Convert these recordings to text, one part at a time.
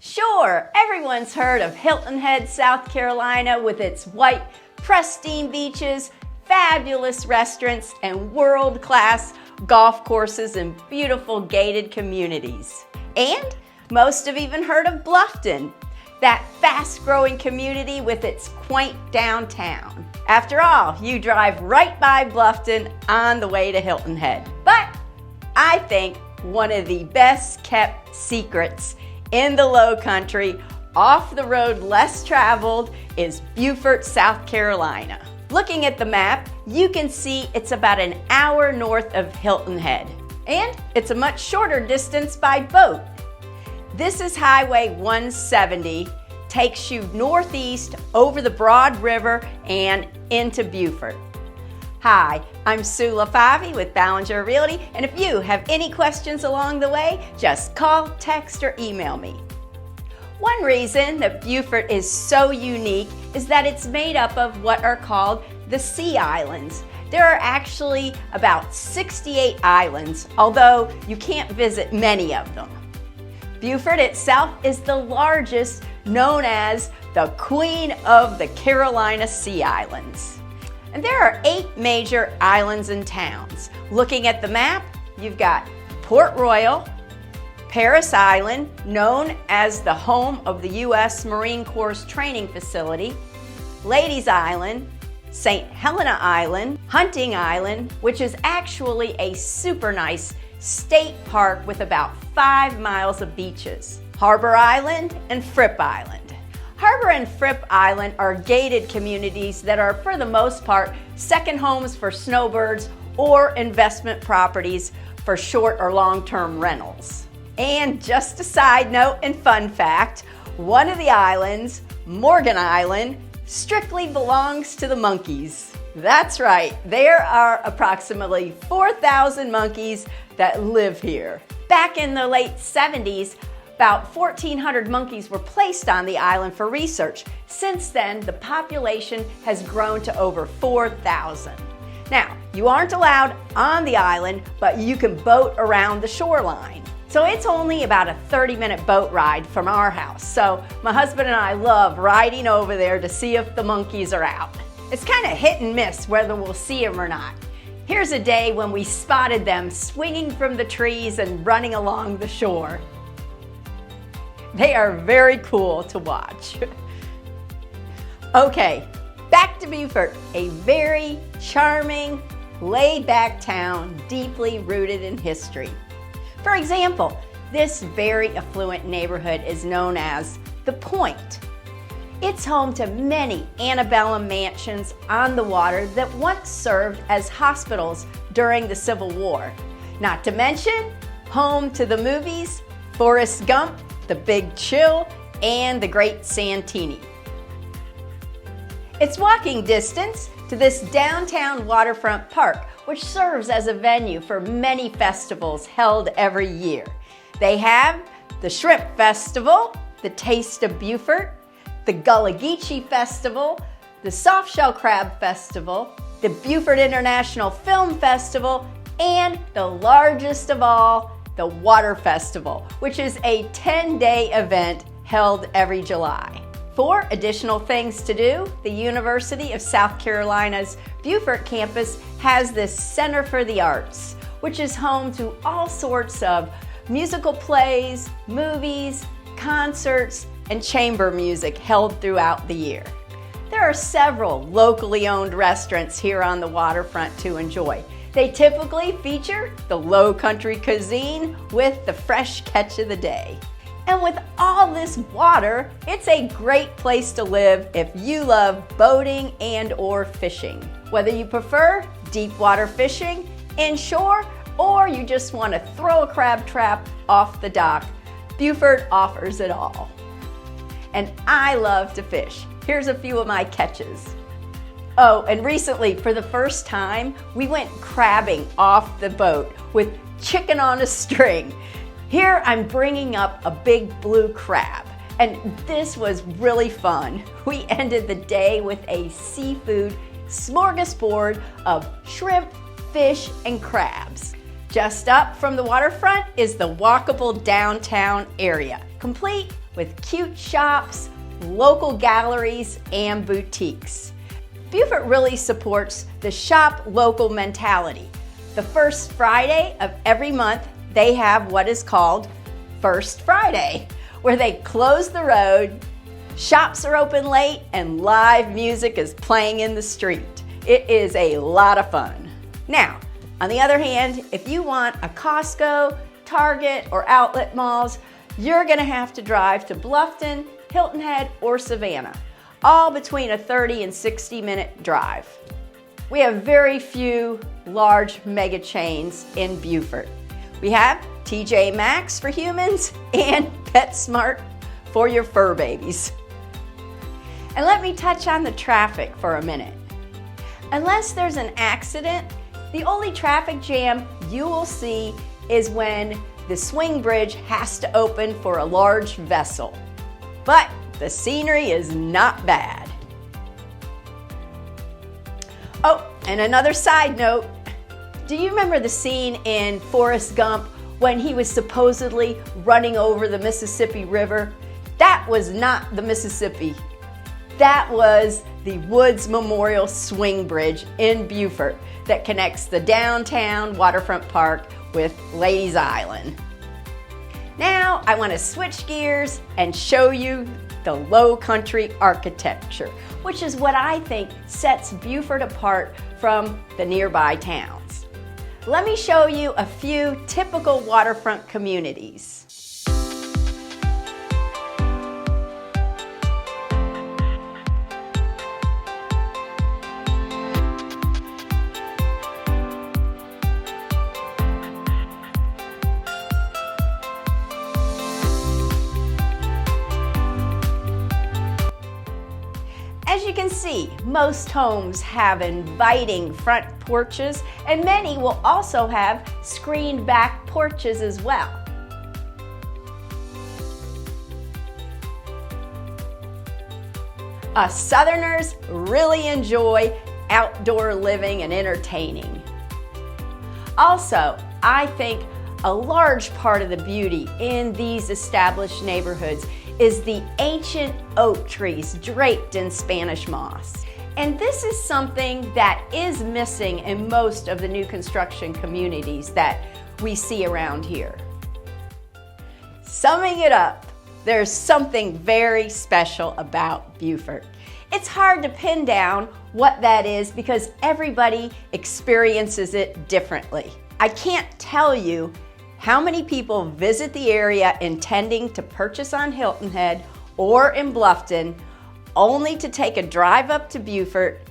Sure, everyone's heard of Hilton Head, South Carolina with its white, pristine beaches, fabulous restaurants, and world-class golf courses and beautiful gated communities. And most have even heard of Bluffton, that fast-growing community with its quaint downtown. After all, you drive right by Bluffton on the way to Hilton Head. But I think one of the best kept secrets in the Lowcountry, off the road less traveled, is Beaufort, South Carolina. Looking at the map, you can see it's about an hour north of Hilton Head, and it's a much shorter distance by boat. This is Highway 170, takes you northeast over the Broad River and into Beaufort. Hi, I'm Sue LeFavi with Ballinger Realty, and if you have any questions along the way, just call, text, or email me. One reason that Beaufort is so unique is that it's made up of what are called the Sea Islands. There are actually about 68 islands, although you can't visit many of them. Beaufort itself is the largest, known as the Queen of the Carolina Sea Islands. And there are 8 major islands and towns. Looking at the map, you've got Port Royal, Parris Island, known as the home of the U.S. Marine Corps training facility, Ladies Island, St. Helena Island, Hunting Island, which is actually a super nice state park with about 5 miles of beaches, Harbor Island, and Fripp Island. Harbor and Fripp Island are gated communities that are, for the most part, second homes for snowbirds or investment properties for short or long-term rentals. And just a side note and fun fact, one of the islands, Morgan Island, strictly belongs to the monkeys. That's right, there are approximately 4,000 monkeys that live here. Back in the late 70s, about 1,400 monkeys were placed on the island for research. Since then, the population has grown to over 4,000. Now, you aren't allowed on the island, but you can boat around the shoreline. So it's only about a 30-minute boat ride from our house. So my husband and I love riding over there to see if the monkeys are out. It's kind of hit and miss whether we'll see them or not. Here's a day when we spotted them swinging from the trees and running along the shore. They are very cool to watch. Okay, back to Beaufort, a very charming, laid-back town deeply rooted in history. For example, this very affluent neighborhood is known as The Point. It's home to many antebellum mansions on the water that once served as hospitals during the Civil War. Not to mention, home to the movies Forrest Gump, The Big Chill, and The Great Santini. It's walking distance to this downtown waterfront park, which serves as a venue for many festivals held every year. They have the Shrimp Festival, the Taste of Beaufort, the Gullah Geechee Festival, the Softshell Crab Festival, the Beaufort International Film Festival, and the largest of all, the Water Festival, which is a 10-day event held every July. For additional things to do, the University of South Carolina's Beaufort campus has this Center for the Arts, which is home to all sorts of musical plays, movies, concerts, and chamber music held throughout the year. There are several locally owned restaurants here on the waterfront to enjoy. They typically feature the Lowcountry cuisine with the fresh catch of the day. And with all this water, it's a great place to live if you love boating and or fishing. Whether you prefer deep water fishing, inshore, or you just want to throw a crab trap off the dock, Beaufort offers it all. And I love to fish. Here's a few of my catches. Oh, and recently, for the first time, we went crabbing off the boat with chicken on a string. Here I'm bringing up a big blue crab, and this was really fun. We ended the day with a seafood smorgasbord of shrimp, fish, and crabs. Just up from the waterfront is the walkable downtown area, complete with cute shops, local galleries, and boutiques. Beaufort really supports the shop local mentality. The first Friday of every month, they have what is called First Friday, where they close the road, shops are open late, and live music is playing in the street. It is a lot of fun. Now, on the other hand, if you want a Costco, Target, or outlet malls, you're gonna have to drive to Bluffton, Hilton Head, or Savannah, all between a 30 and 60-minute drive. We have very few large mega chains in Beaufort. We have TJ Maxx for humans and PetSmart for your fur babies. And let me touch on the traffic for a minute. Unless there's an accident, the only traffic jam you will see is when the swing bridge has to open for a large vessel. But the scenery is not bad. Oh, and another side note, do you remember the scene in Forrest Gump when he was supposedly running over the Mississippi River? That was not the Mississippi. That was the Woods Memorial Swing Bridge in Beaufort that connects the downtown waterfront park with Ladies Island. Now I want to switch gears and show you the Lowcountry architecture, which is what I think sets Beaufort apart from the nearby towns. Let me show you a few typical waterfront communities. As you can see, most homes have inviting front porches, and many will also have screened back porches as well. Us Southerners really enjoy outdoor living and entertaining. Also, I think a large part of the beauty in these established neighborhoods is the ancient oak trees draped in Spanish moss. And this is something that is missing in most of the new construction communities that we see around here. Summing it up, there's something very special about Beaufort. It's hard to pin down what that is because everybody experiences it differently. I can't tell you how many people visit the area intending to purchase on Hilton Head or in Bluffton, only to take a drive up to Beaufort,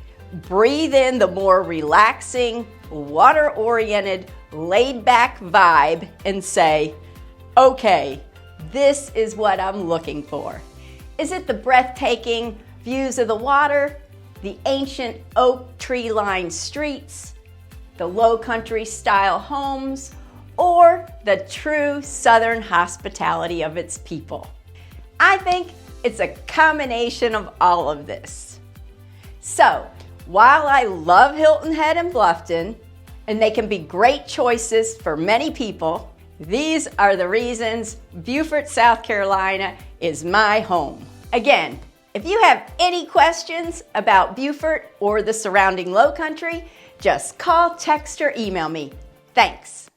breathe in the more relaxing, water-oriented, laid-back vibe, and say, okay, this is what I'm looking for. Is it the breathtaking views of the water, the ancient oak tree-lined streets, the Lowcountry style homes, or the true Southern hospitality of its people? I think it's a combination of all of this. So, while I love Hilton Head and Bluffton, and they can be great choices for many people, these are the reasons Beaufort, South Carolina is my home. Again, if you have any questions about Beaufort or the surrounding Lowcountry, just call, text, or email me. Thanks.